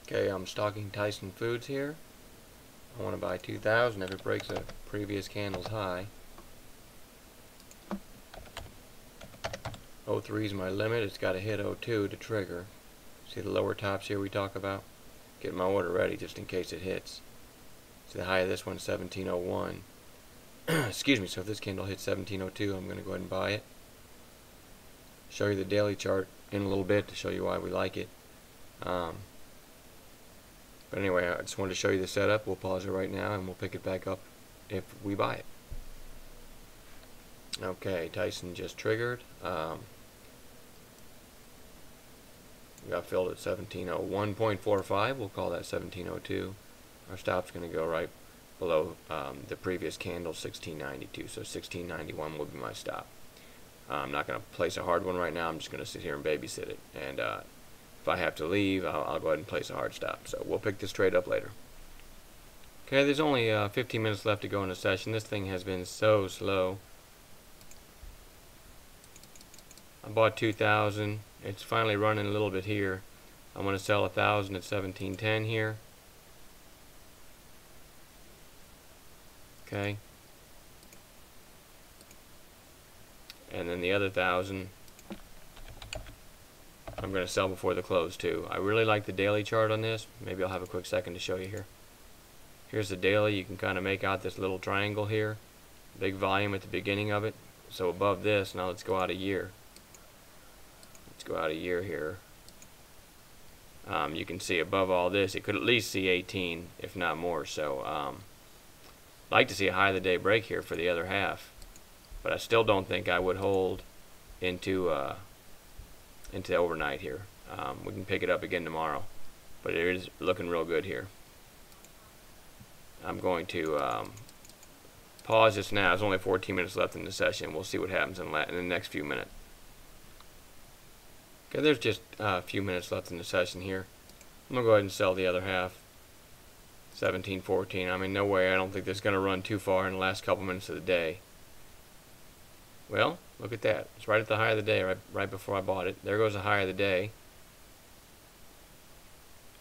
Okay, I'm stocking Tyson Foods here. I want to buy 2,000 if it breaks a previous candle's high. 03 is my limit. It's got to hit 02 to trigger. See the lower tops here we talk about? Get my order ready just in case it hits. See the high of this one, 1701. Excuse me, so if this candle hits 1702, I'm going to go ahead and buy it. Show you the daily chart in a little bit to show you why we like it. But anyway, I just wanted to show you the setup. We'll pause it right now and we'll pick it back up if we buy it. Okay, Tyson just triggered. We got filled at 1701.45. We'll call that 1702. Our stop's going to go right below the previous candle, 1692. So 1691 will be my stop. I'm not going to place a hard one right now. I'm just going to sit here and babysit it. And if I have to leave, I'll go ahead and place a hard stop. So we'll pick this trade up later. Okay, there's only 15 minutes left to go in the session. This thing has been so slow. I bought 2,000. It's finally running a little bit here. I'm going to sell 1,000 at 1710 here. Okay. And then the other 1,000 I'm going to sell before the close too. I really like the daily chart on this. Maybe I'll have a quick second to show you here. Here's the daily. You can kind of make out this little triangle here. Big volume at the beginning of it. So above this, now let's go out a year. Let's go out a year here. You can see above all this, it could at least see 18, if not more. So I'd like to see a high of the day break here for the other half. But I still don't think I would hold into overnight here. We can pick it up again tomorrow, but it is looking real good here. I'm going to pause this now. There's only 14 minutes left in the session. We'll see what happens in the next few minutes. Okay, there's just a few minutes left in the session here. I'm going to go ahead and sell the other half. 1714. I mean, no way. I don't think this is going to run too far in the last couple minutes of the day. Well, look at that. It's right at the high of the day, right before I bought it. There goes the high of the day.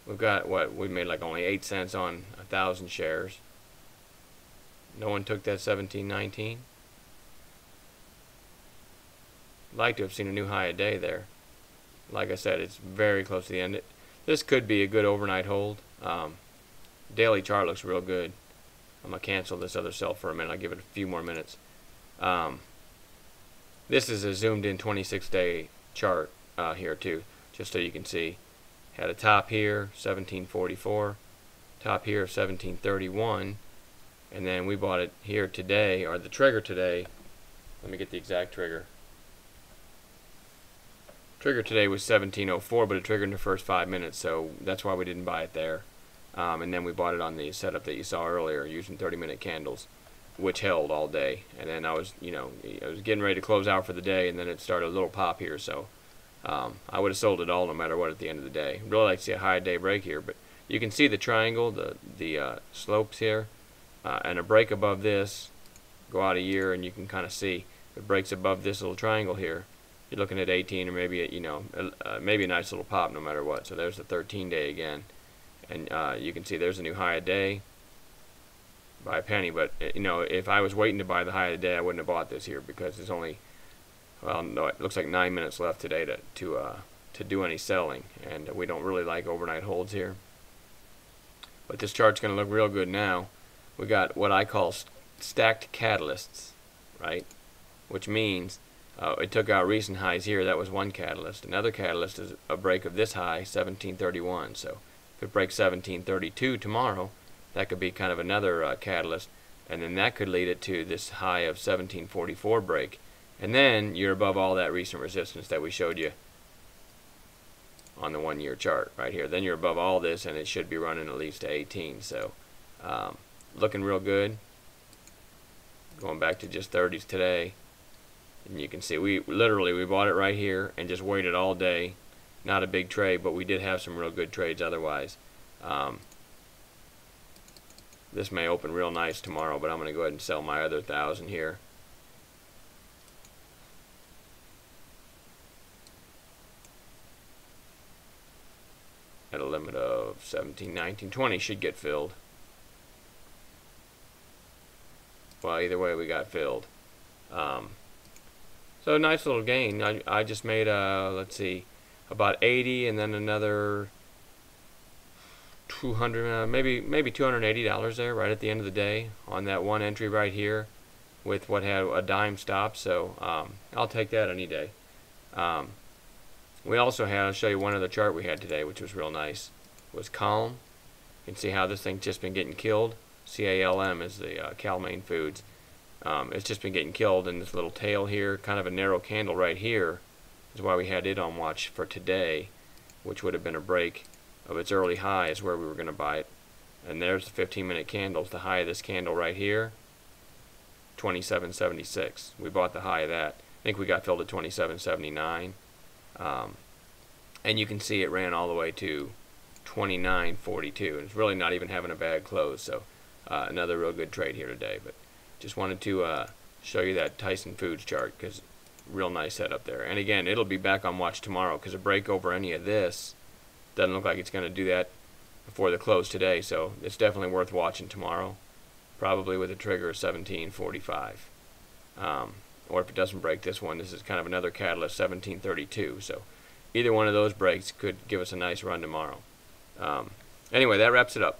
We've got, what, we made like only 8 cents on 1,000 shares. No one took that 1719. I'd like to have seen a new high a day there. Like I said, it's very close to the end. This could be a good overnight hold. Daily chart looks real good. I'm going to cancel this other sell for a minute. I'll give it a few more minutes. This is a zoomed in 26-day chart here too, just so you can see. Had a top here, 1744, top here of 1731, and then we bought it here today, or the trigger today. Let me get the exact trigger. Trigger today was 1704, but it triggered in the first 5 minutes, so that's why we didn't buy it there. And then we bought it on the setup that you saw earlier, using 30-minute candles, which held all day. And then I was getting ready to close out for the day, and then it started a little pop here. So I would have sold it all no matter what at the end of the day. I'd really like to see a high day break here, but you can see the triangle, the slopes here, and a break above this. Go out a year, and you can kind of see if it breaks above this little triangle here. You're looking at 18, or maybe maybe a nice little pop no matter what. So there's the 13-day again, and you can see there's a new high a day. By a penny, but if I was waiting to buy the high of the day, I wouldn't have bought this here because there's only, well, no, it looks like 9 minutes left today to do any selling, and we don't really like overnight holds here. But this chart's going to look real good now. We got what I call stacked catalysts, right? Which means it took out recent highs here. That was one catalyst. Another catalyst is a break of this high, 1731. So if it breaks 1732 tomorrow, that could be kind of another catalyst, and then that could lead it to this high of 1744 break, and then you're above all that recent resistance that we showed you on the 1-year chart right here. Then you're above all this, and it should be running at least to 18. So looking real good. Going back to just 30s today, and you can see we bought it right here and just waited all day. Not a big trade, but we did have some real good trades otherwise. This may open real nice tomorrow, but I'm going to go ahead and sell my other 1,000 here. at a limit of 17, 19, 20 should get filled. Well, either way we got filled. So nice little gain. I just made let's see, about 80 and then another 200, maybe $280 there right at the end of the day on that one entry right here with what had a dime stop. So I'll take that any day. We also had, I'll show you one other chart we had today, which was real nice. It was Calm. You can see how this thing's just been getting killed. CALM is the Cal-Maine Foods. It's just been getting killed, and this little tail here, kind of a narrow candle right here, is why we had it on watch for today, which would have been a break of its early high is where we were going to buy it. And there's the 15-minute candles. The high of this candle right here, 27.76. We bought the high of that. I think we got filled at 27.79. And you can see it ran all the way to 29.42. And it's really not even having a bad close. So another real good trade here today. But just wanted to show you that Tyson Foods chart because real nice setup there. And again, it'll be back on watch tomorrow because a break over any of this doesn't look like it's going to do that before the close today. So it's definitely worth watching tomorrow, probably with a trigger of 1745. Or if it doesn't break this one, this is kind of another catalyst, 1732. So either one of those breaks could give us a nice run tomorrow. Anyway, that wraps it up.